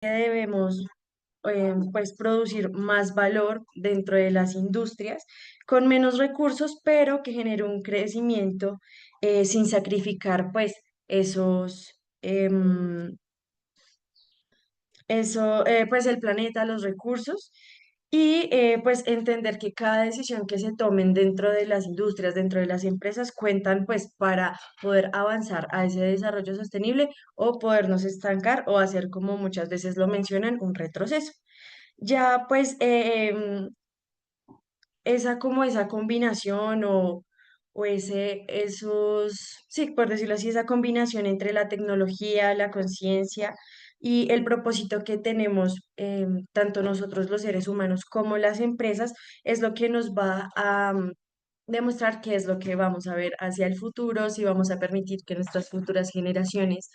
que debemos pues producir más valor dentro de las industrias con menos recursos, pero que genere un crecimiento sin sacrificar pues esos, pues el planeta, los recursos. Y pues entender que cada decisión que se tomen dentro de las industrias, dentro de las empresas, cuentan pues para poder avanzar a ese desarrollo sostenible o podernos estancar o hacer, como muchas veces lo mencionan, un retroceso. Ya pues esa combinación sí, por decirlo así, esa combinación entre la tecnología, la conciencia y el propósito que tenemos, tanto nosotros los seres humanos como las empresas, es lo que nos va a demostrar qué es lo que vamos a ver hacia el futuro, si vamos a permitir que nuestras futuras generaciones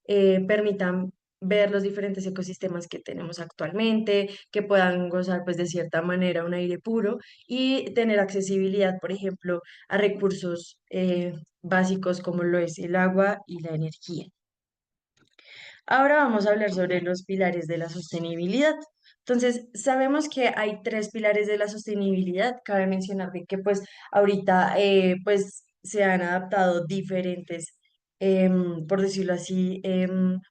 permitan ver los diferentes ecosistemas que tenemos actualmente, que puedan gozar pues de cierta manera un aire puro y tener accesibilidad, por ejemplo, a recursos básicos como lo es el agua y la energía. Ahora vamos a hablar sobre los pilares de la sostenibilidad. Entonces, sabemos que hay tres pilares de la sostenibilidad. Cabe mencionar de que pues ahorita pues se han adaptado diferentes, por decirlo así,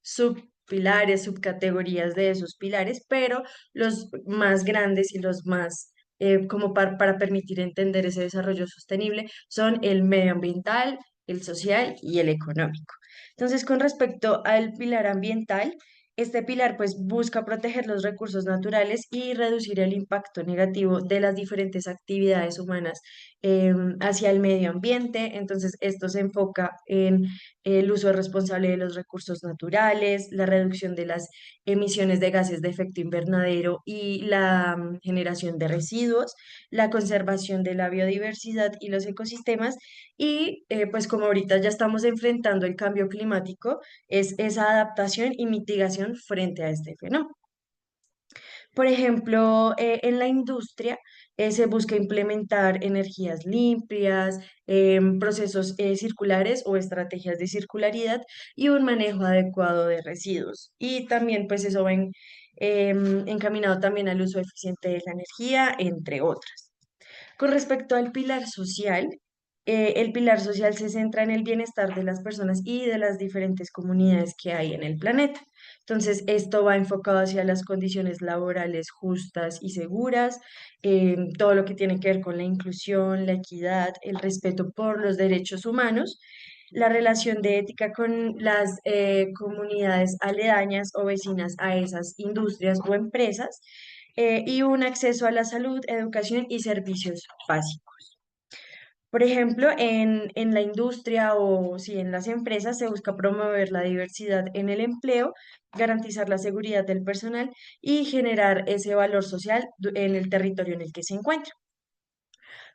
subpilares, subcategorías de esos pilares, pero los más grandes y los más como para permitir entender ese desarrollo sostenible son el medioambiental, el social y el económico. Entonces, con respecto al pilar ambiental, este pilar pues busca proteger los recursos naturales y reducir el impacto negativo de las diferentes actividades humanas hacia el medio ambiente. Entonces, esto se enfoca en el uso responsable de los recursos naturales, la reducción de las emisiones de gases de efecto invernadero y la generación de residuos, la conservación de la biodiversidad y los ecosistemas y pues como ahorita ya estamos enfrentando el cambio climático, es esa adaptación y mitigación frente a este fenómeno. Por ejemplo, en la industria se busca implementar energías limpias, procesos circulares o estrategias de circularidad y un manejo adecuado de residuos. Y también pues eso va encaminado también al uso eficiente de la energía, entre otras. Con respecto al pilar social, el pilar social se centra en el bienestar de las personas y de las diferentes comunidades que hay en el planeta. Entonces, esto va enfocado hacia las condiciones laborales justas y seguras, todo lo que tiene que ver con la inclusión, la equidad, el respeto por los derechos humanos, la relación de ética con las comunidades aledañas o vecinas a esas industrias o empresas y un acceso a la salud, educación y servicios básicos. Por ejemplo, en la industria o si en las empresas se busca promover la diversidad en el empleo, garantizar la seguridad del personal y generar ese valor social en el territorio en el que se encuentra.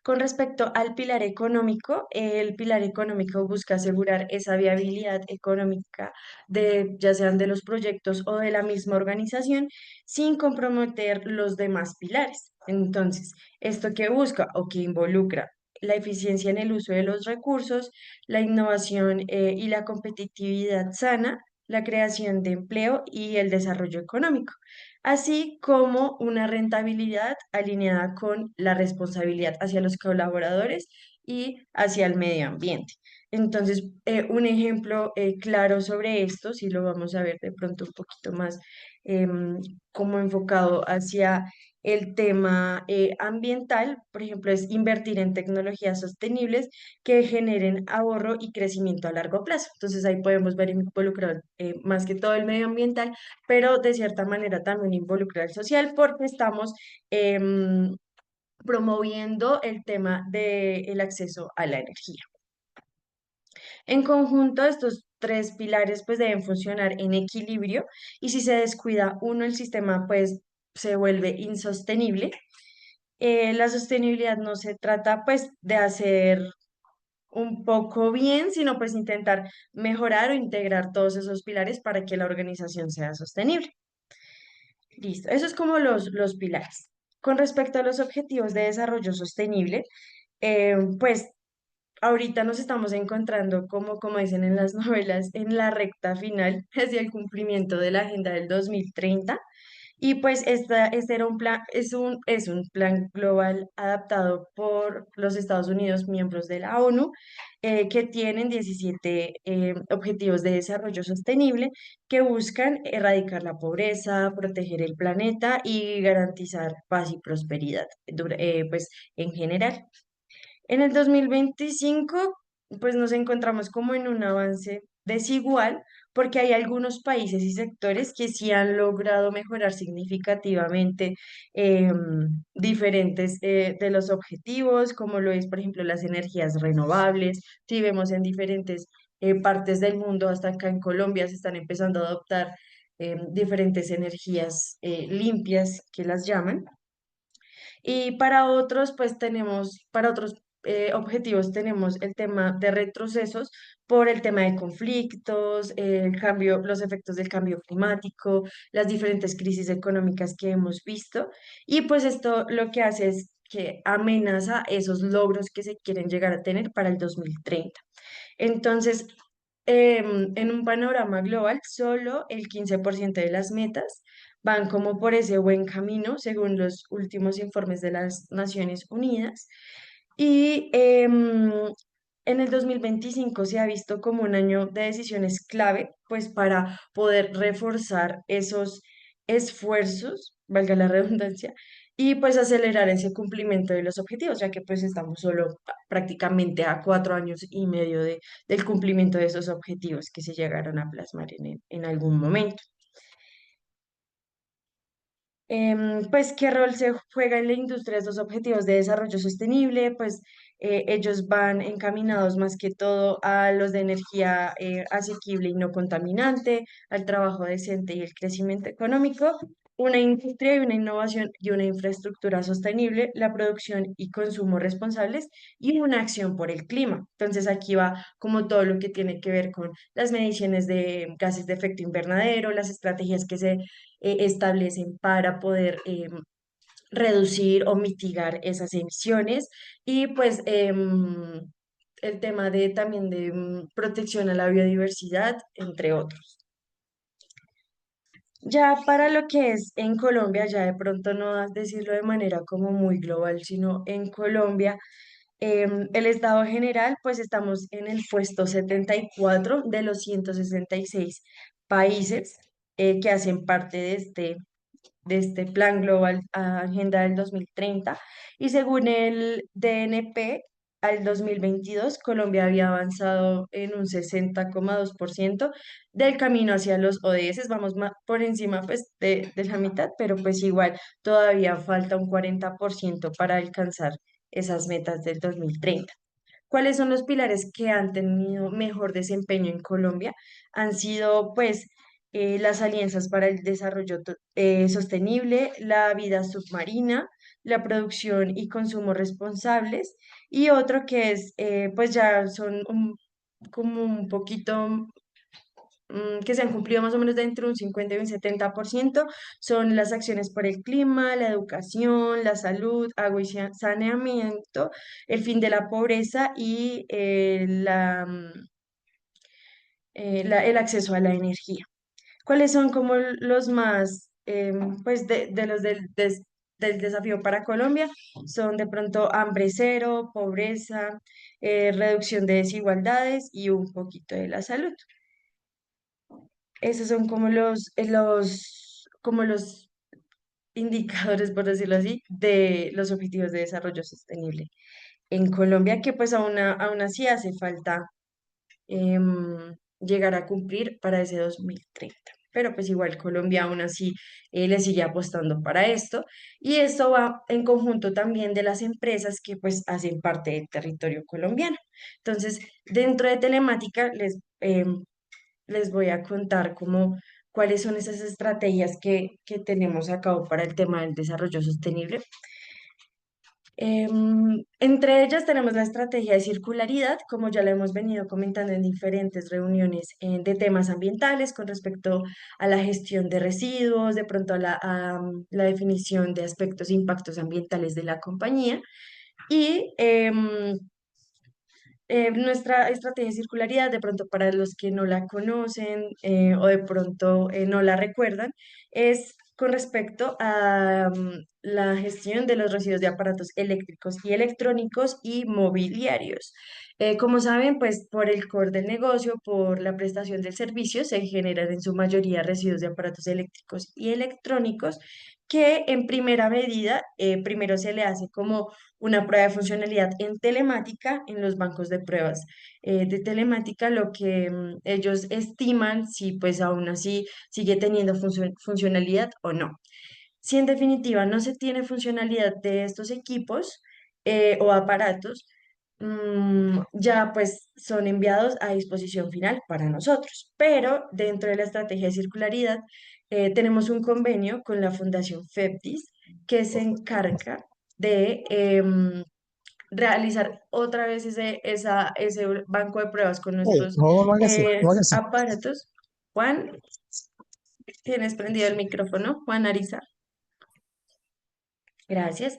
Con respecto al pilar económico, el pilar económico busca asegurar esa viabilidad económica de ya sean de los proyectos o de la misma organización sin comprometer los demás pilares. Entonces, esto que busca o que involucra la eficiencia en el uso de los recursos, la innovación y la competitividad sana, la creación de empleo y el desarrollo económico así como una rentabilidad alineada con la responsabilidad hacia los colaboradores y hacia el medio ambiente. Entonces, un ejemplo claro sobre esto, si lo vamos a ver de pronto un poquito más em, como enfocado hacia el tema ambiental, por ejemplo, es invertir en tecnologías sostenibles que generen ahorro y crecimiento a largo plazo. Entonces, ahí podemos ver involucrado más que todo el medio ambiental pero de cierta manera también involucra al social porque estamos promoviendo el tema del acceso a la energía. En conjunto, estos tres pilares pues deben funcionar en equilibrio y si se descuida uno, el sistema pues se vuelve insostenible. La sostenibilidad no se trata pues de hacer un poco bien, sino pues intentar mejorar o integrar todos esos pilares para que la organización sea sostenible. Listo, eso es como los pilares. Con respecto a los objetivos de desarrollo sostenible, pues ahorita nos estamos encontrando, como dicen en las novelas, en la recta final hacia el cumplimiento de la Agenda del 2030. Y pues este era un plan, es un plan global adaptado por los Estados Unidos, miembros de la ONU, que tienen 17 objetivos de desarrollo sostenible que buscan erradicar la pobreza, proteger el planeta y garantizar paz y prosperidad, pues en general. En el 2025, pues nos encontramos como en un avance desigual, porque hay algunos países y sectores que sí han logrado mejorar significativamente diferentes de los objetivos, como lo es, por ejemplo, las energías renovables. Si vemos en diferentes partes del mundo, hasta acá en Colombia, se están empezando a adoptar diferentes energías limpias, que las llaman. Y para otros, pues tenemos, para otros objetivos tenemos el tema de retrocesos por el tema de conflictos, el cambio, los efectos del cambio climático, las diferentes crisis económicas que hemos visto. Y pues esto lo que hace es que amenaza esos logros que se quieren llegar a tener para el 2030. Entonces, en un panorama global, solo el 15% de las metas van como por ese buen camino, según los últimos informes de las Naciones Unidas. Y en el 2025 se ha visto como un año de decisiones clave, pues para poder reforzar esos esfuerzos, valga la redundancia, y pues acelerar ese cumplimiento de los objetivos, ya que pues estamos solo prácticamente a 4 años y medio del cumplimiento de esos objetivos que se llegaron a plasmar en algún momento. Pues, ¿qué rol se juega en la industria estos objetivos de desarrollo sostenible? Pues ellos van encaminados más que todo a los de energía asequible y no contaminante, al trabajo decente y el crecimiento económico, una industria y una innovación y una infraestructura sostenible, la producción y consumo responsables y una acción por el clima. Entonces aquí va como todo lo que tiene que ver con las mediciones de gases de efecto invernadero, las estrategias que se establecen para poder reducir o mitigar esas emisiones y pues el tema de también de protección a la biodiversidad, entre otros. Ya para lo que es en Colombia, ya de pronto no es decirlo de manera como muy global, sino en Colombia, el estado general, pues estamos en el puesto 74 de los 166 países que hacen parte de este Plan Global Agenda del 2030 y según el DNP, al 2022 Colombia había avanzado en un 60,2% del camino hacia los ODS, vamos por encima pues de la mitad, pero pues igual todavía falta un 40% para alcanzar esas metas del 2030. ¿Cuáles son los pilares que han tenido mejor desempeño en Colombia? Han sido, pues, las alianzas para el desarrollo sostenible, la vida submarina, la producción y consumo responsables, y otro que es, pues, ya son como un poquito que se han cumplido más o menos de entre un 50 y un 70%, son las acciones por el clima, la educación, la salud, agua y saneamiento, el fin de la pobreza y el acceso a la energía. ¿Cuáles son como los más, pues, de los del desafío para Colombia? Son de pronto hambre cero, pobreza, reducción de desigualdades y un poquito de la salud. Esos son como los indicadores, por decirlo así, de los objetivos de desarrollo sostenible en Colombia, que pues aún así hace falta llegar a cumplir para ese 2030. Pero pues igual Colombia aún así le sigue apostando para esto. Y esto va en conjunto también de las empresas que pues hacen parte del territorio colombiano. Entonces, dentro de telemática les voy a contar cuáles son esas estrategias que tenemos a cabo para el tema del desarrollo sostenible. Entre ellas tenemos la estrategia de circularidad, como ya lo hemos venido comentando en diferentes reuniones de temas ambientales con respecto a la gestión de residuos, de pronto la definición de aspectos e impactos ambientales de la compañía. Y Nuestra estrategia de circularidad, de pronto para los que no la conocen o de pronto no la recuerdan, es con respecto a la gestión de los residuos de aparatos eléctricos y electrónicos y mobiliarios. Como saben, pues por el core del negocio, por la prestación del servicio, se generan en su mayoría residuos de aparatos eléctricos y electrónicos que en primera medida, primero se le hace como una prueba de funcionalidad en telemática en los bancos de pruebas de telemática, lo que ellos estiman si pues aún así sigue teniendo funcionalidad o no. Si en definitiva no se tiene funcionalidad de estos equipos o aparatos, ya pues son enviados a disposición final para nosotros. Pero dentro de la estrategia de circularidad tenemos un convenio con la Fundación FEPTIS que se encarga de realizar otra vez ese banco de pruebas con nuestros No, no hagas así, no hagas así. aparatos. Juan, tienes prendido el micrófono. Juan Ariza, gracias.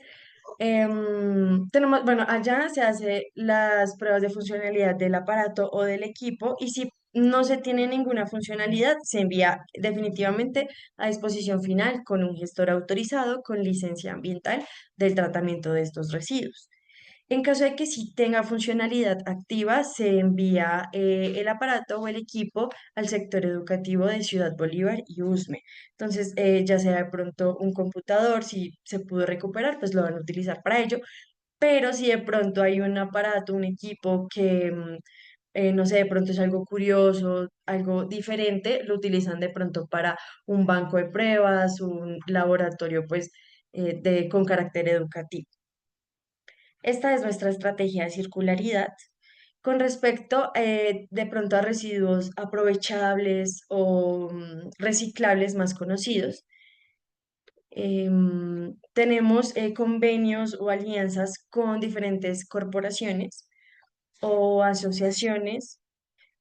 Tenemos, bueno, allá se hace las pruebas de funcionalidad del aparato o del equipo y si no se tiene ninguna funcionalidad, se envía definitivamente a disposición final con un gestor autorizado con licencia ambiental del tratamiento de estos residuos. En caso de que sí tenga funcionalidad activa, se envía el aparato o el equipo al sector educativo de Ciudad Bolívar y Usme. Entonces, ya sea de pronto un computador, si se pudo recuperar, pues lo van a utilizar para ello. Pero si de pronto hay un aparato, un equipo que, no sé, de pronto es algo curioso, algo diferente, lo utilizan de pronto para un banco de pruebas, un laboratorio, pues, con carácter educativo. Esta es nuestra estrategia de circularidad. Con respecto de pronto a residuos aprovechables o reciclables más conocidos, tenemos convenios o alianzas con diferentes corporaciones o asociaciones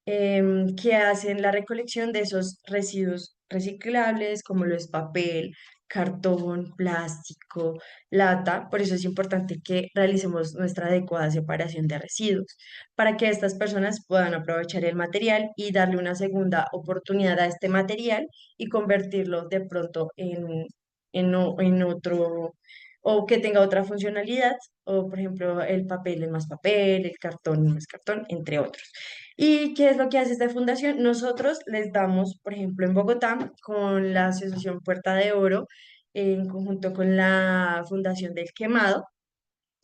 que hacen la recolección de esos residuos reciclables, como lo es papel, cartón, plástico, lata. Por eso es importante que realicemos nuestra adecuada separación de residuos, para que estas personas puedan aprovechar el material y darle una segunda oportunidad a este material y convertirlo de pronto en otro, o que tenga otra funcionalidad, o por ejemplo el papel en más papel, el cartón en más cartón, entre otros. ¿Y qué es lo que hace esta fundación? Nosotros les damos, por ejemplo, en Bogotá, con la Asociación Puerta de Oro, en conjunto con la Fundación del Quemado,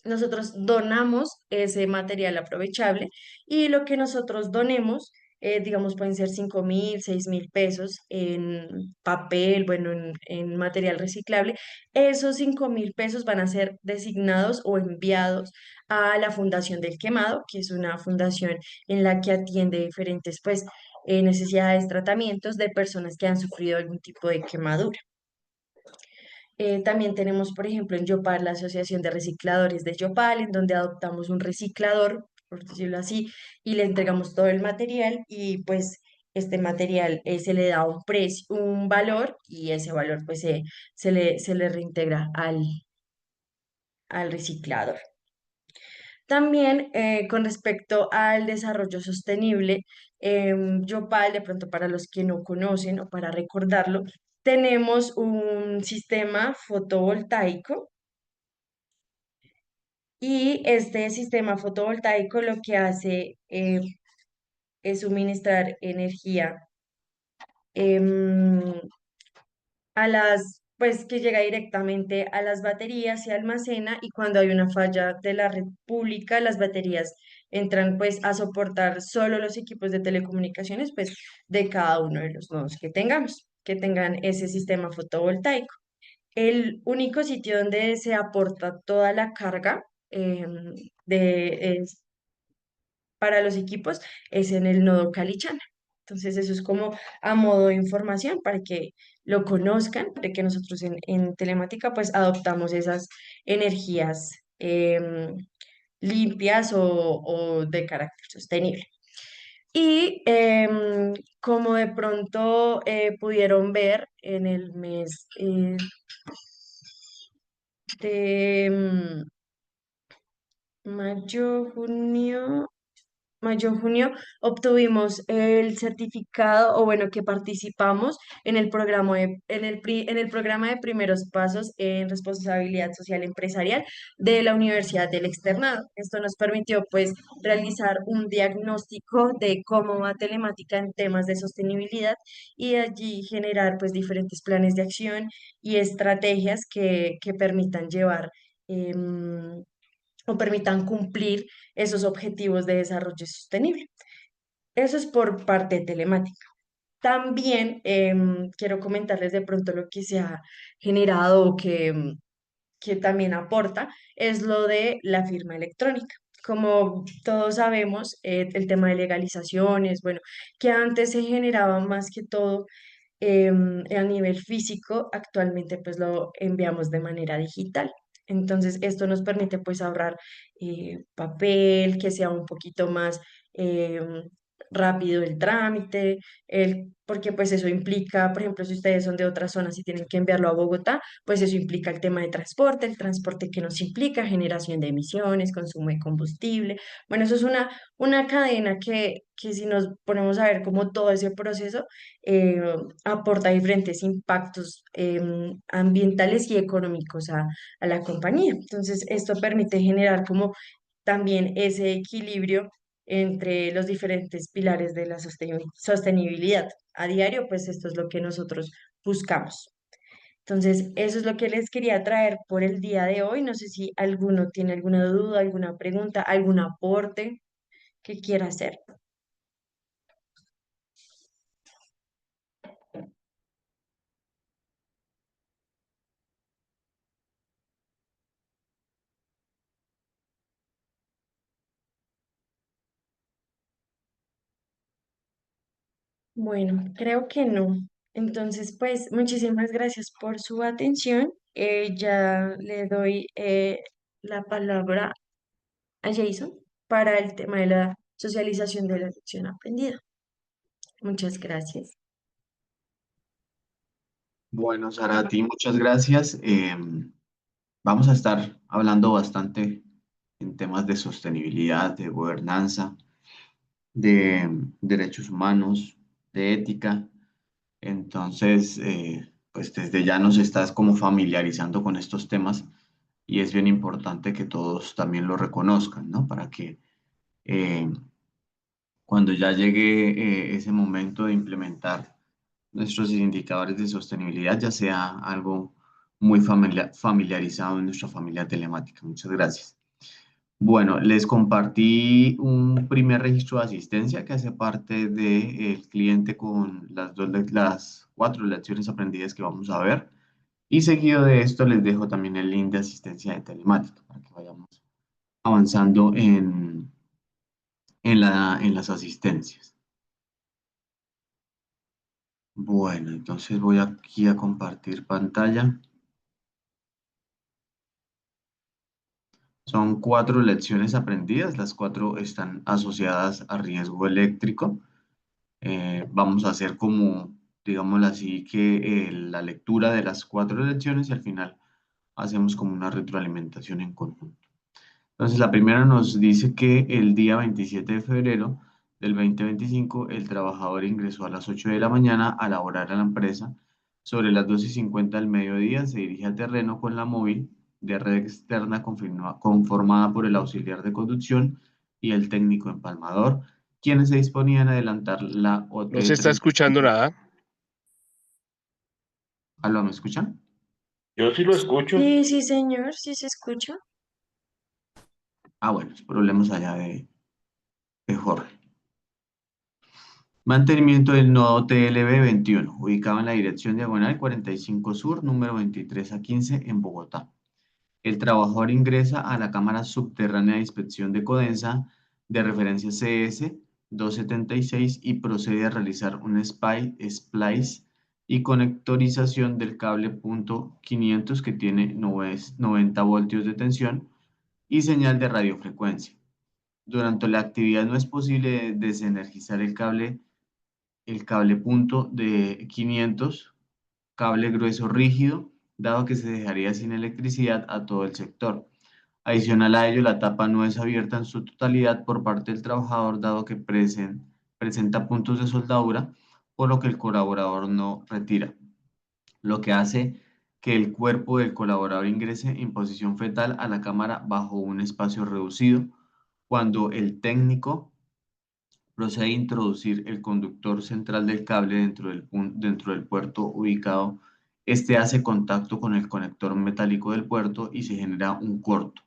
nosotros donamos ese material aprovechable y lo que nosotros donemos, digamos, pueden ser 5.000, 6.000 pesos en papel, bueno, en material reciclable. Esos 5.000 pesos van a ser designados o enviados a la Fundación del Quemado, que es una fundación en la que atiende diferentes, pues, necesidades, tratamientos de personas que han sufrido algún tipo de quemadura. También tenemos, por ejemplo, en Yopal la Asociación de Recicladores de Yopal, en donde adoptamos un reciclador, por decirlo así, y le entregamos todo el material y pues este material se le da un precio, un valor y ese valor pues se le reintegra al reciclador. También con respecto al desarrollo sostenible, Yopal, de pronto para los que no conocen o para recordarlo, tenemos un sistema fotovoltaico y este sistema fotovoltaico lo que hace es suministrar energía em, pues que llega directamente a las baterías, se almacena y cuando hay una falla de la red pública, las baterías entran pues a soportar solo los equipos de telecomunicaciones pues de cada uno de los nodos que tengamos, que tengan ese sistema fotovoltaico. El único sitio donde se aporta toda la carga para los equipos es en el nodo Calichana. Entonces, eso es como a modo de información para que lo conozcan, de que nosotros en telemática pues adoptamos esas energías limpias o de carácter sostenible. Y como de pronto pudieron ver en el mes de mayo, junio. mayo, junio, obtuvimos el certificado, o bueno, que participamos en el programa en el programa de primeros pasos en responsabilidad social empresarial de la Universidad del Externado. Esto nos permitió, pues, realizar un diagnóstico de cómo va telemática en temas de sostenibilidad y de allí generar, pues, diferentes planes de acción y estrategias que permitan llevar em, o permitan cumplir esos objetivos de desarrollo sostenible. Eso es por parte telemática. También quiero comentarles de pronto lo que se ha generado o que también aporta es lo de la firma electrónica. Como todos sabemos, el tema de legalizaciones, bueno, que antes se generaba más que todo a nivel físico, actualmente pues lo enviamos de manera digital. Entonces, esto nos permite pues ahorrar papel, que sea un poquito más em, rápido el trámite, porque pues eso implica, por ejemplo, si ustedes son de otras zonas y tienen que enviarlo a Bogotá, pues eso implica el tema de transporte, el transporte que nos implica generación de emisiones, consumo de combustible. Bueno, eso es una cadena que si nos ponemos a ver como todo ese proceso, eh, aporta diferentes impactos ambientales y económicos a la compañía. Entonces, esto permite generar como también ese equilibrio entre los diferentes pilares de la sostenibilidad. A diario, pues esto es lo que nosotros buscamos. Entonces, eso es lo que les quería traer por el día de hoy. No sé si alguno tiene alguna duda, alguna pregunta, algún aporte que quiera hacer. Bueno, creo que no. Entonces, pues muchísimas gracias por su atención. Ya le doy la palabra a Jason para el tema de la socialización de la lección aprendida. Muchas gracias. Bueno, Sara, a ti muchas gracias. Vamos a estar hablando bastante en temas de sostenibilidad, de gobernanza, de derechos humanos, de ética. Entonces, pues desde ya nos estás como familiarizando con estos temas y es bien importante que todos también lo reconozcan, ¿no? Para que eh, cuando ya llegue ese momento de implementar nuestros indicadores de sostenibilidad ya sea algo muy familiarizado en nuestra familia telemática. Muchas gracias. Bueno, les compartí un primer registro de asistencia que hace parte del cliente con las 4 lecciones aprendidas que vamos a ver. Y seguido de esto les dejo también el link de asistencia de telemática para que vayamos avanzando en las asistencias. Bueno, entonces voy aquí a compartir pantalla. Son 4 lecciones aprendidas, las 4 están asociadas a riesgo eléctrico. Vamos a hacer como, digámoslo así, que la lectura de las 4 lecciones y al final hacemos como una retroalimentación en conjunto. Entonces, la primera nos dice que el día 27 de febrero del 2025 el trabajador ingresó a las 8 de la mañana a laborar a la empresa. Sobre las 2:50 del mediodía se dirige a terreno con la móvil de red externa conformada por el auxiliar de conducción y el técnico empalmador, quienes se disponían a adelantar la No se está OT. escuchando nada. ¿Aló, me escuchan? Yo sí lo escucho. Sí, sí, señor, sí se escucha. Ah, bueno, es problemas allá de Jorge. Mantenimiento del nodo TLB 21, ubicado en la dirección diagonal 45 Sur, número 23 a 15, en Bogotá. El trabajador ingresa a la cámara subterránea de inspección de Codensa de referencia CS 276 y procede a realizar un splice y conectorización del cable punto 500 que tiene 90 voltios de tensión y señal de radiofrecuencia. Durante la actividad no es posible desenergizar el cable punto de 500, cable grueso rígido, dado que se dejaría sin electricidad a todo el sector. Adicional a ello, la tapa no es abierta en su totalidad por parte del trabajador, dado que presenta puntos de soldadura, por lo que el colaborador no retira, lo que hace que el cuerpo del colaborador ingrese en posición fetal a la cámara bajo un espacio reducido, cuando el técnico procede a introducir el conductor central del cable dentro del puerto ubicado. Este hace contacto con el conector metálico del puerto y se genera un corto.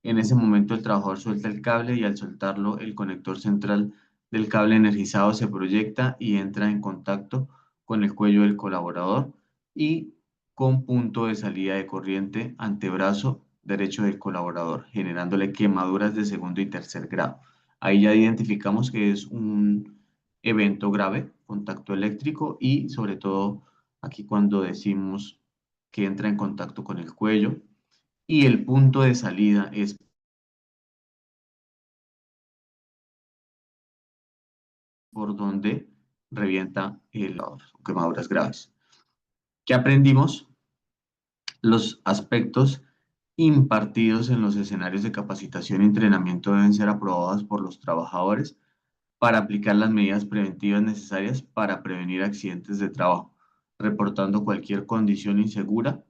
En ese momento el trabajador suelta el cable y al soltarlo el conector central del cable energizado se proyecta y entra en contacto con el cuello del colaborador y con punto de salida de corriente antebrazo derecho del colaborador, generándole quemaduras de segundo y tercer grado. Ahí ya identificamos que es un evento grave, contacto eléctrico, y sobre todo aquí cuando decimos que entra en contacto con el cuello y el punto de salida es por donde revienta quemaduras graves. ¿Qué aprendimos? Los aspectos impartidos en los escenarios de capacitación y entrenamiento deben ser aprobados por los trabajadores para aplicar las medidas preventivas necesarias para prevenir accidentes de trabajo, reportando cualquier condición insegura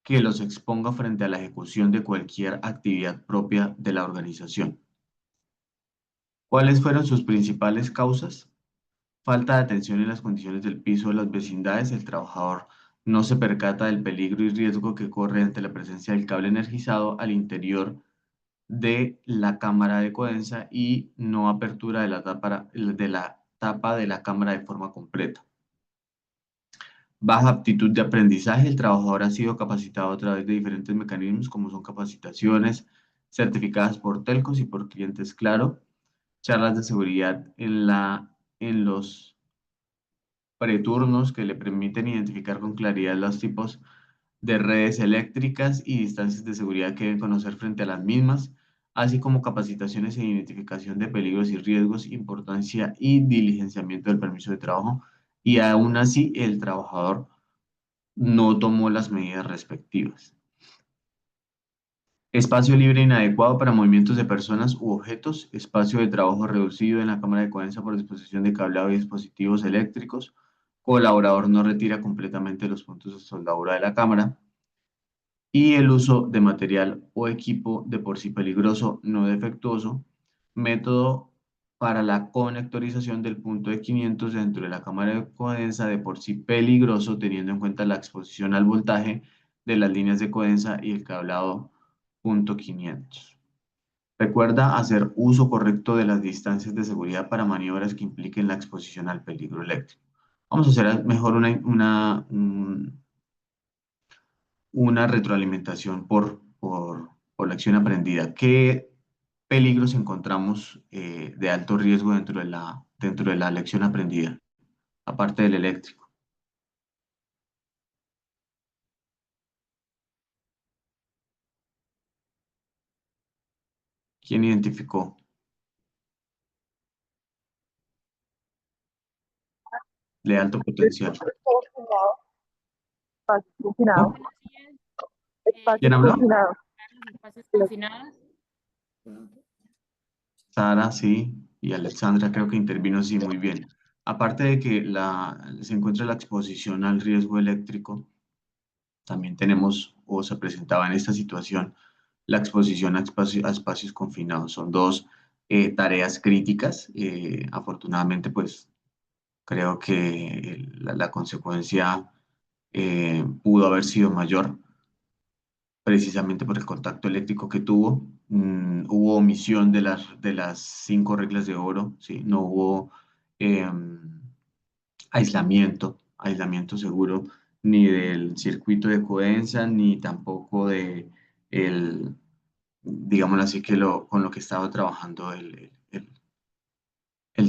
que los exponga frente a la ejecución de cualquier actividad propia de la organización. ¿Cuáles fueron sus principales causas? Falta de atención en las condiciones del piso de las vecindades. El trabajador no se percata del peligro y riesgo que corre ante la presencia del cable energizado al interior de la cámara de codensa y no apertura de la tapa de la cámara de forma completa. Baja aptitud de aprendizaje. El trabajador ha sido capacitado a través de diferentes mecanismos como son capacitaciones certificadas por telcos y por clientes claro, charlas de seguridad en los preturnos que le permiten identificar con claridad los tipos de redes eléctricas y distancias de seguridad que deben conocer frente a las mismas, así como capacitaciones en identificación de peligros y riesgos, importancia y diligenciamiento del permiso de trabajo, y aún así el trabajador no tomó las medidas respectivas. Espacio libre inadecuado para movimientos de personas u objetos, espacio de trabajo reducido en la cámara de codensa por disposición de cableado y dispositivos eléctricos, colaborador no retira completamente los puntos de soldadura de la cámara, y el uso de material o equipo de por sí peligroso, no defectuoso, método para la conectorización del punto de 500 dentro de la cámara de codensa de por sí peligroso, teniendo en cuenta la exposición al voltaje de las líneas de codensa y el cableado punto 500. Recuerda hacer uso correcto de las distancias de seguridad para maniobras que impliquen la exposición al peligro eléctrico. Vamos a hacer mejor una retroalimentación por la acción aprendida. ¿Qué peligros encontramos de alto riesgo dentro de la lección aprendida, aparte del eléctrico? ¿Quién identificó? De alto potencial. Espacios confinados. ¿No? Buenos días. ¿Quién Espacios habló? confinados. Los espacios confinados. Sara, sí, y Alexandra creo que intervino, sí, muy bien. Aparte de que se encuentra la exposición al riesgo eléctrico, también tenemos, o se presentaba en esta situación, la exposición a espacios confinados. Son dos tareas críticas. Afortunadamente, pues creo que la consecuencia pudo haber sido mayor precisamente por el contacto eléctrico que tuvo. Hubo omisión de las 5 reglas de oro, ¿sí? No hubo aislamiento seguro ni del circuito de codensa, ni tampoco digámoslo así, con lo que estaba trabajando el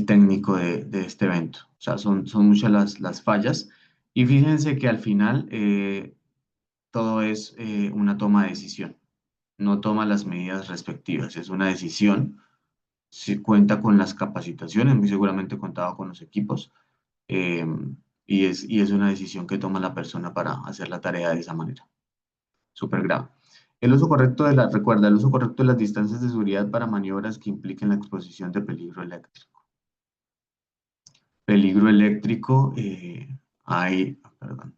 técnico de este evento. O sea, son muchas las fallas. Y fíjense que al final todo es una toma de decisión. No toma las medidas respectivas. Es una decisión. Si cuenta con las capacitaciones, muy seguramente contaba con los equipos. eh, y es una decisión que toma la persona para hacer la tarea de esa manera. Súper grave. recuerda, el uso correcto de las distancias de seguridad para maniobras que impliquen la exposición de peligro eléctrico. Peligro eléctrico, perdón,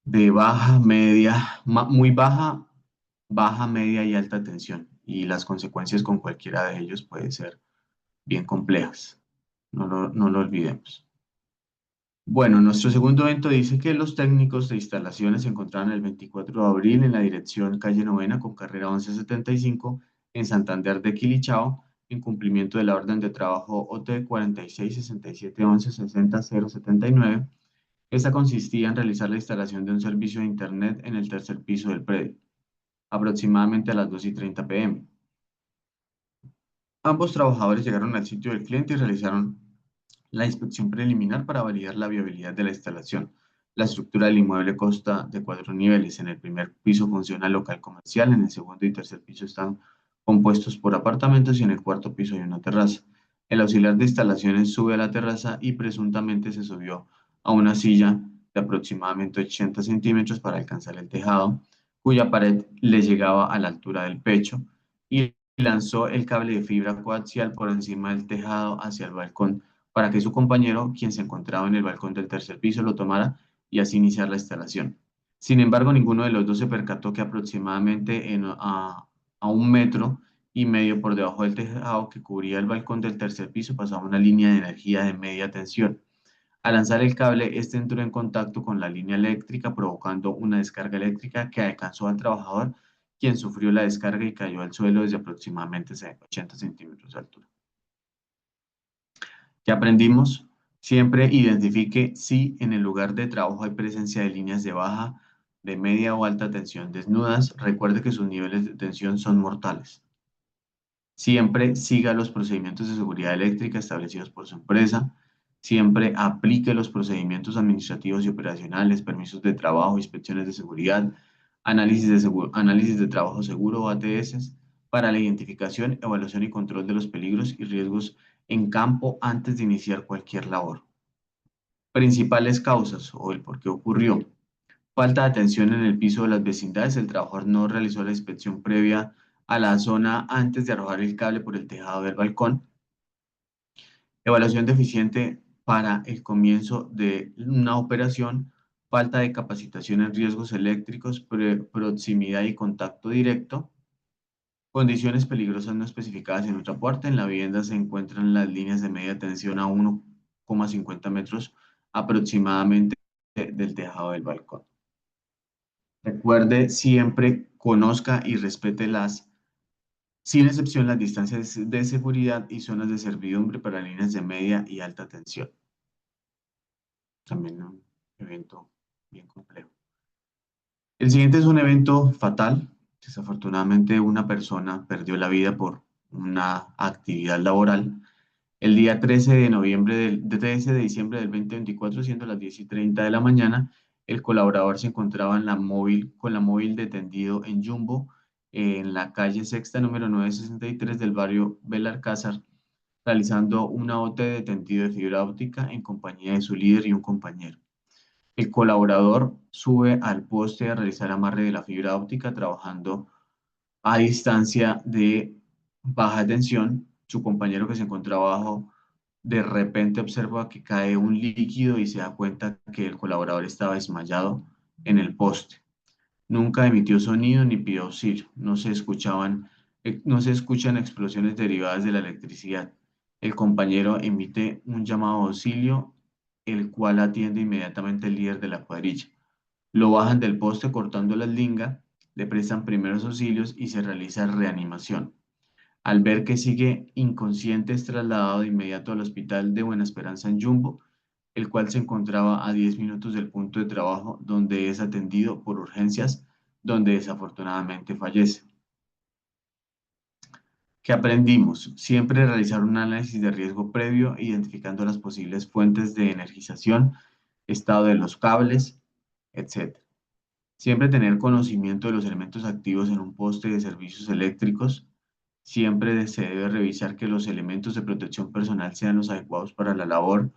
de baja, media, muy baja, baja, media y alta tensión. Y las consecuencias con cualquiera de ellos pueden ser bien complejas. No lo olvidemos. Bueno, nuestro segundo evento dice que los técnicos de instalaciones se encontraban el 24 de abril en la dirección calle Novena con carrera 1175 en Santander de Quilichao, en cumplimiento de la orden de trabajo OT 466711600079. Esta consistía en realizar la instalación de un servicio de Internet en el tercer piso del predio, aproximadamente a las 2:30 p.m. Ambos trabajadores llegaron al sitio del cliente y realizaron la inspección preliminar para validar la viabilidad de la instalación. La estructura del inmueble consta de 4 niveles. En el primer piso funciona el local comercial, en el segundo y tercer piso están compuestos por apartamentos y en el cuarto piso hay una terraza. El auxiliar de instalaciones sube a la terraza y presuntamente se subió a una silla de aproximadamente 80 centímetros para alcanzar el tejado, cuya pared le llegaba a la altura del pecho, y lanzó el cable de fibra coaxial por encima del tejado hacia el balcón para que su compañero, quien se encontraba en el balcón del tercer piso, lo tomara y así iniciar la instalación. Sin embargo, ninguno de los dos se percató que aproximadamente a 1,5 metros por debajo del tejado que cubría el balcón del tercer piso pasaba una línea de energía de media tensión. Al lanzar el cable, este entró en contacto con la línea eléctrica, provocando una descarga eléctrica que alcanzó al trabajador, quien sufrió la descarga y cayó al suelo desde aproximadamente 80 centímetros de altura. ¿Qué aprendimos? Siempre identifique si en el lugar de trabajo hay presencia de líneas de baja, de media o alta tensión desnudas. Recuerde que sus niveles de tensión son mortales. Siempre siga los procedimientos de seguridad eléctrica establecidos por su empresa. Siempre aplique los procedimientos administrativos y operacionales, permisos de trabajo, inspecciones de seguridad, análisis de trabajo seguro o ATS para la identificación, evaluación y control de los peligros y riesgos en campo antes de iniciar cualquier labor. Principales causas o el por qué ocurrió. Falta de atención en el piso de las vecindades. El trabajador no realizó la inspección previa a la zona antes de arrojar el cable por el tejado del balcón. Evaluación deficiente para el comienzo de una operación. Falta de capacitación en riesgos eléctricos, proximidad y contacto directo. Condiciones peligrosas no especificadas en otra parte. En la vivienda se encuentran las líneas de media tensión a 1,50 metros aproximadamente del tejado del balcón. Recuerde, siempre conozca y respete sin excepción, las distancias de seguridad y zonas de servidumbre para líneas de media y alta tensión. También un evento bien complejo. El siguiente es un evento fatal. Desafortunadamente, una persona perdió la vida por una actividad laboral. El día 13 de diciembre del 2024, siendo las 10:30 de la mañana, el colaborador se encontraba con la móvil de tendido en Jumbo, en la calle Sexta, número 963 del barrio Belalcázar, realizando una OT de tendido de fibra óptica en compañía de su líder y un compañero. El colaborador sube al poste a realizar amarre de la fibra óptica trabajando a distancia de baja tensión. Su compañero, que se encontraba abajo, de repente observa que cae un líquido y se da cuenta que el colaborador estaba desmayado en el poste. Nunca emitió sonido ni pidió auxilio. No se escuchan explosiones derivadas de la electricidad. El compañero emite un llamado de auxilio, el cual atiende inmediatamente el líder de la cuadrilla. Lo bajan del poste cortando la linga, le prestan primeros auxilios y se realiza reanimación. Al ver que sigue inconsciente, es trasladado de inmediato al hospital de Buena Esperanza en Jumbo, el cual se encontraba a 10 minutos del punto de trabajo, donde es atendido por urgencias, donde desafortunadamente fallece. ¿Qué aprendimos? Siempre realizar un análisis de riesgo previo, identificando las posibles fuentes de energización, estado de los cables, etc. Siempre tener conocimiento de los elementos activos en un poste de servicios eléctricos. Siempre se debe revisar que los elementos de protección personal sean los adecuados para la labor.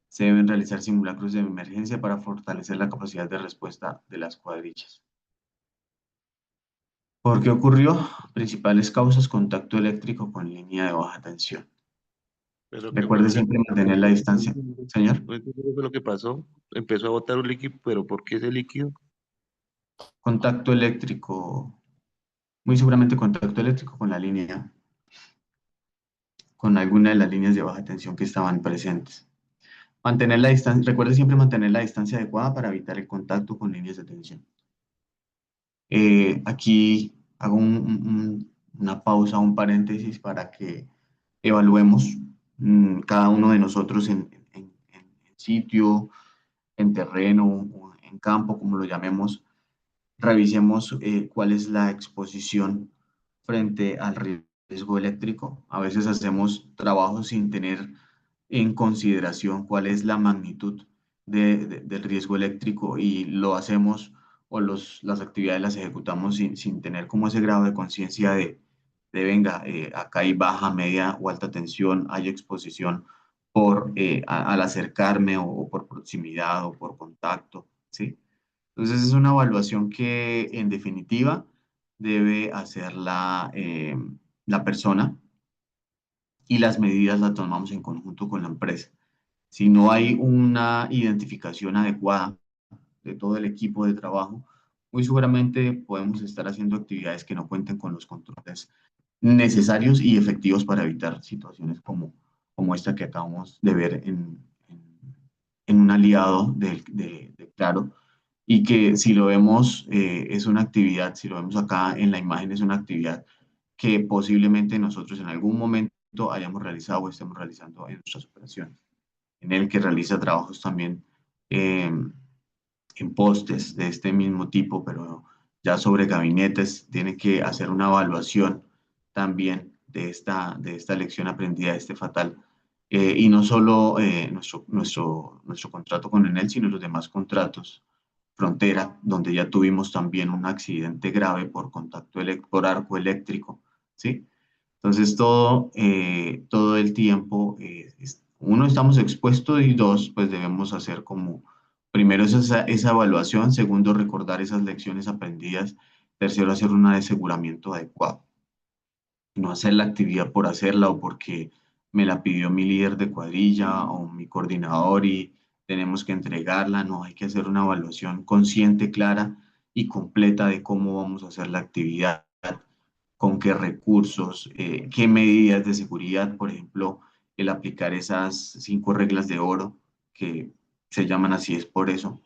Se deben realizar simulacros de emergencia para fortalecer la capacidad de respuesta de las cuadrillas. ¿Por qué ocurrió? Principales causas: contacto eléctrico con línea de baja tensión. Pero que no Recuerde entiendo, siempre mantener la distancia. Señor, no entiendo qué fue lo que pasó. Empezó a botar un líquido, pero ¿por qué ese líquido? contacto eléctrico, muy seguramente contacto eléctrico con la línea, con alguna de las líneas de baja tensión que estaban presentes. Mantener la distancia, recuerde siempre mantener la distancia adecuada para evitar el contacto con líneas de tensión. Aquí hago una pausa, un paréntesis para que evaluemos cada uno de nosotros en sitio, en terreno, o en campo, como lo llamemos. Revisemos cuál es la exposición frente al riesgo eléctrico. A veces hacemos trabajos sin tener en consideración cuál es la magnitud del riesgo eléctrico, y lo hacemos, o las actividades las ejecutamos sin tener como ese grado de conciencia venga, acá hay baja, media o alta tensión, hay exposición al acercarme, o por proximidad o por contacto, ¿sí? Entonces es una evaluación que en definitiva debe hacer la persona, y las medidas las tomamos en conjunto con la empresa. Si no hay una identificación adecuada de todo el equipo de trabajo, muy seguramente podemos estar haciendo actividades que no cuenten con los controles necesarios y efectivos para evitar situaciones como esta que acabamos de ver en un aliado de Claro, y que si lo vemos, es una actividad, si lo vemos acá en la imagen, es una actividad que posiblemente nosotros en algún momento hayamos realizado o estemos realizando en nuestras operaciones, en el que realiza trabajos también eh, en postes de este mismo tipo, pero ya sobre gabinetes. Tiene que hacer una evaluación también de esta lección aprendida, de este fatal. Y no solo nuestro contrato con Enel, sino los demás contratos frontera, donde ya tuvimos también un accidente grave por por arco eléctrico, ¿sí? Entonces, todo el tiempo, uno, estamos expuestos, y dos, pues debemos hacer como, primero, esa evaluación; segundo, recordar esas lecciones aprendidas; tercero, hacer un aseguramiento adecuado. No hacer la actividad por hacerla, o porque me la pidió mi líder de cuadrilla o mi coordinador y tenemos que entregarla. No, hay que hacer una evaluación consciente, clara y completa de cómo vamos a hacer la actividad, con qué recursos, qué medidas de seguridad, por ejemplo, el aplicar esas 5 reglas de oro, que se llaman así es por eso,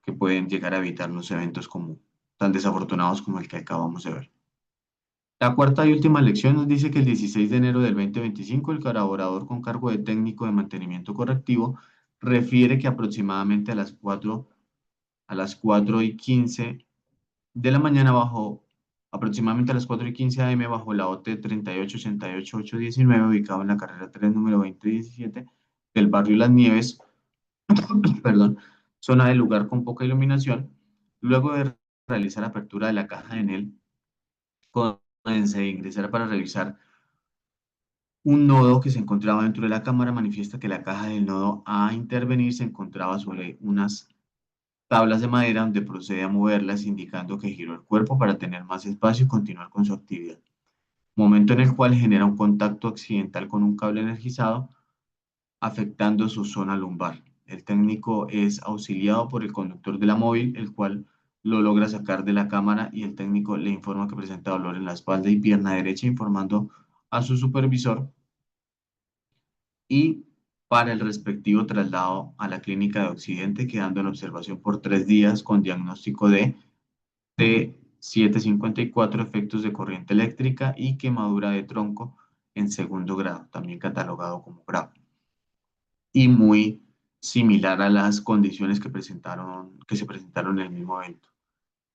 que pueden llegar a evitarnos eventos como tan desafortunados como el que acabamos de ver. La cuarta y última lección nos dice que el 16 de enero del 2025, el colaborador con cargo de técnico de mantenimiento correctivo refiere que aproximadamente a las 4:15 de la mañana, aproximadamente a las 4:15 AM, bajo la OT 3888819, ubicado en la carrera 3, número 2017, del barrio Las Nieves, perdón, zona del lugar con poca iluminación, luego de realizar apertura de la caja de Enel, se ingresar para revisar un nodo que se encontraba dentro de la cámara, manifiesta que la caja del nodo a intervenir se encontraba sobre unas tablas de madera, donde procede a moverlas, indicando que giró el cuerpo para tener más espacio y continuar con su actividad. Momento en el cual genera un contacto accidental con un cable energizado, afectando su zona lumbar. El técnico es auxiliado por el conductor de la móvil, el cual lo logra sacar de la cámara, y el técnico le informa que presenta dolor en la espalda y pierna derecha, informando a su supervisor, y para el respectivo traslado a la clínica de Occidente, quedando en observación por 3 días con diagnóstico de T754, efectos de corriente eléctrica y quemadura de tronco en segundo grado, también catalogado como grave, y muy similar a las condiciones que se presentaron en el mismo evento.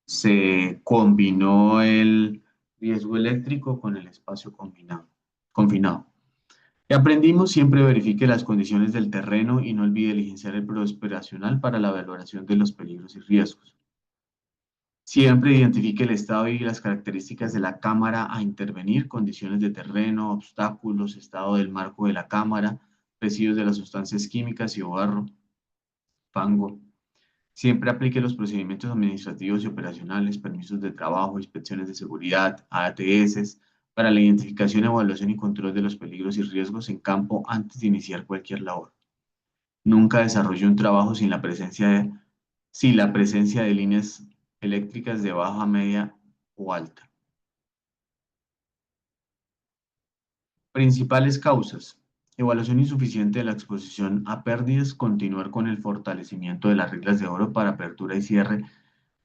Se combinó el riesgo eléctrico con el espacio confinado. ¿Qué aprendimos? Siempre verifique las condiciones del terreno y no olvide diligenciar el programa operacional para la valoración de los peligros y riesgos. Siempre identifique el estado y las características de la cámara a intervenir, condiciones de terreno, obstáculos, estado del marco de la cámara, residuos de las sustancias químicas y o barro, fango. Siempre aplique los procedimientos administrativos y operacionales, permisos de trabajo, inspecciones de seguridad, ATS, para la identificación, evaluación y control de los peligros y riesgos en campo antes de iniciar cualquier labor. Nunca desarrolle un trabajo sin la presencia de líneas eléctricas de baja, media o alta. Principales causas. Evaluación insuficiente de la exposición a pérdidas. Continuar con el fortalecimiento de las reglas de oro para apertura y cierre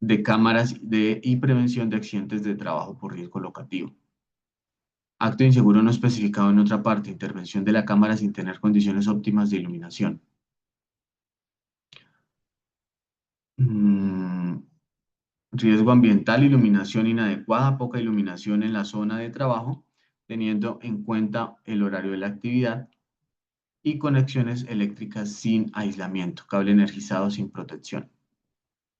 de cámaras y prevención de accidentes de trabajo por riesgo locativo. Acto inseguro no especificado en otra parte. Intervención de la cámara sin tener condiciones óptimas de iluminación. Riesgo ambiental, iluminación inadecuada, poca iluminación en la zona de trabajo, teniendo en cuenta el horario de la actividad y conexiones eléctricas sin aislamiento, cable energizado sin protección.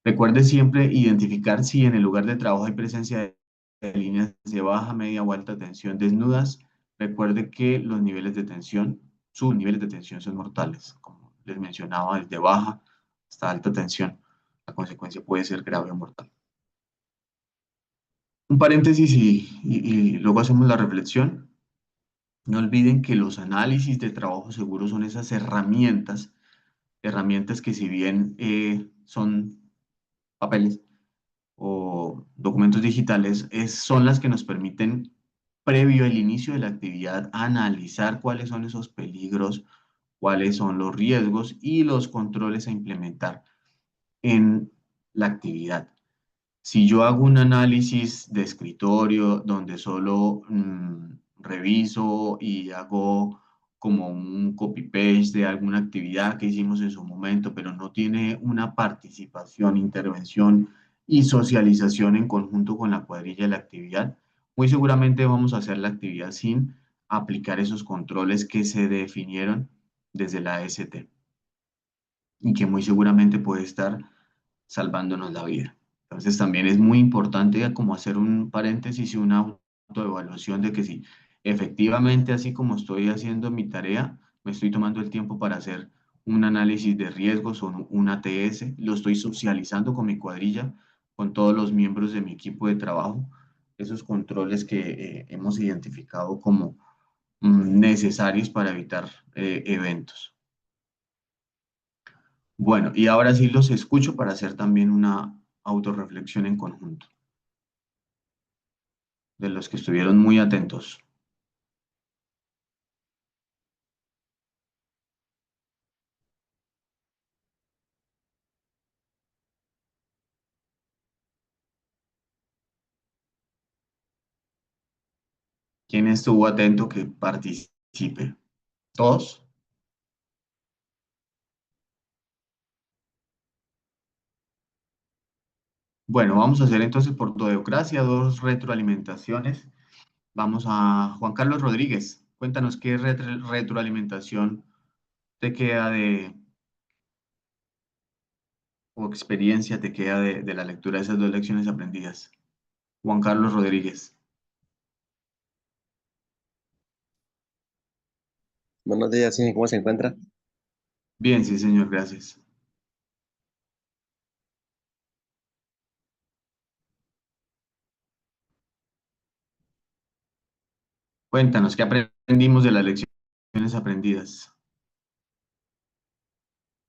Recuerde siempre identificar si en el lugar de trabajo hay presencia de líneas de baja, media o alta tensión desnudas. Recuerde que los niveles de tensión, sus niveles de tensión son mortales, como les mencionaba, desde baja hasta alta tensión. La consecuencia puede ser grave o mortal. Un paréntesis y luego hacemos la reflexión. No olviden que los análisis de trabajo seguro son esas herramientas que si bien son papeles o documentos digitales, son las que nos permiten, previo al inicio de la actividad, analizar cuáles son esos peligros, cuáles son los riesgos y los controles a implementar en la actividad. Si yo hago un análisis de escritorio donde solo reviso y hago como un copy-paste de alguna actividad que hicimos en su momento, pero no tiene una participación, intervención y socialización en conjunto con la cuadrilla de la actividad, muy seguramente vamos a hacer la actividad sin aplicar esos controles que se definieron desde la AST y que muy seguramente puede estar salvándonos la vida. Entonces también es muy importante como hacer un paréntesis y una autoevaluación de que si efectivamente así como estoy haciendo mi tarea, me estoy tomando el tiempo para hacer un análisis de riesgos o un ATS, lo estoy socializando con mi cuadrilla, con todos los miembros de mi equipo de trabajo, esos controles que hemos identificado como necesarios para evitar eventos. Bueno, y ahora sí los escucho para hacer también una autorreflexión en conjunto, de los que estuvieron muy atentos. ¿Quién estuvo atento que participe? ¿Todos? Bueno, vamos a hacer entonces por democracia dos retroalimentaciones. Vamos a Juan Carlos Rodríguez. Cuéntanos qué retroalimentación te queda o experiencia te queda de la lectura de esas dos lecciones aprendidas. Juan Carlos Rodríguez. Buenos días, sí, ¿cómo se encuentra? Bien, sí, señor, gracias. Cuéntanos qué aprendimos de las lecciones aprendidas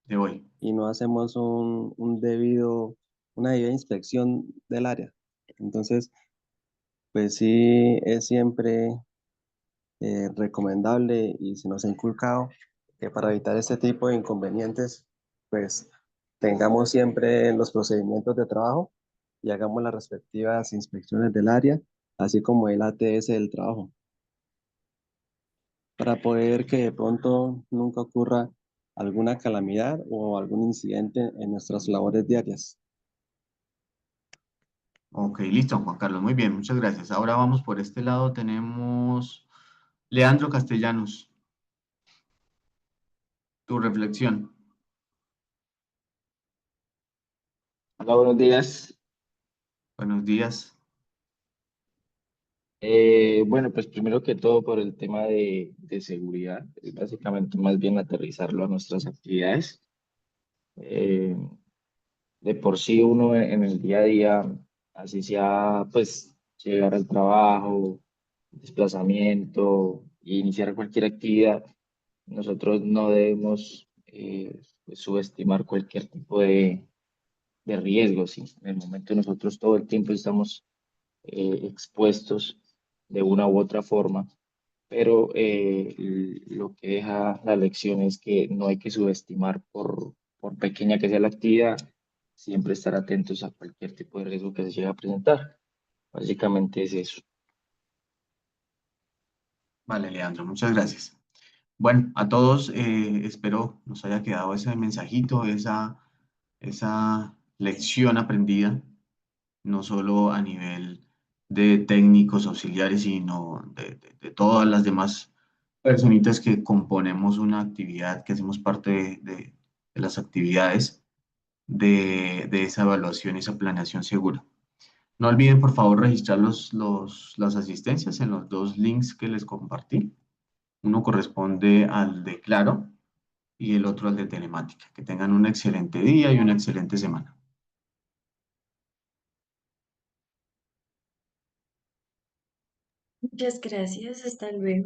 de hoy. Y no hacemos una debida inspección del área. Entonces, pues sí, es siempre recomendable y se nos ha inculcado que para evitar este tipo de inconvenientes, pues tengamos siempre los procedimientos de trabajo y hagamos las respectivas inspecciones del área, así como el ATS del trabajo, para poder que de pronto nunca ocurra alguna calamidad o algún incidente en nuestras labores diarias. Ok, listo, Juan Carlos. Muy bien, muchas gracias. Ahora vamos por este lado. Tenemos Leandro Castellanos. Tu reflexión. Hola, buenos días. Buenos días. Bueno, pues primero que todo por el tema de seguridad, es básicamente más bien aterrizarlo a nuestras actividades. Eh, de por sí uno en el día a día, así sea, pues, llegar al trabajo, desplazamiento, e iniciar cualquier actividad, nosotros no debemos pues, subestimar cualquier tipo de riesgo, ¿sí? En el momento nosotros todo el tiempo estamos expuestos de una u otra forma, pero lo que deja la lección es que no hay que subestimar por pequeña que sea la actividad, siempre estar atentos a cualquier tipo de riesgo que se llegue a presentar. Básicamente es eso. Vale, Leandro, muchas gracias. Bueno, a todos espero nos haya quedado ese mensajito, esa lección aprendida, no solo a nivel de técnicos auxiliares, sino de todas las demás personitas que componemos una actividad, que hacemos parte de las actividades de esa evaluación, esa planeación segura. No olviden, por favor, registrar las asistencias en los dos links que les compartí. Uno corresponde al de Claro y el otro al de Telemática. Que tengan un excelente día y una excelente semana. Muchas gracias, hasta luego.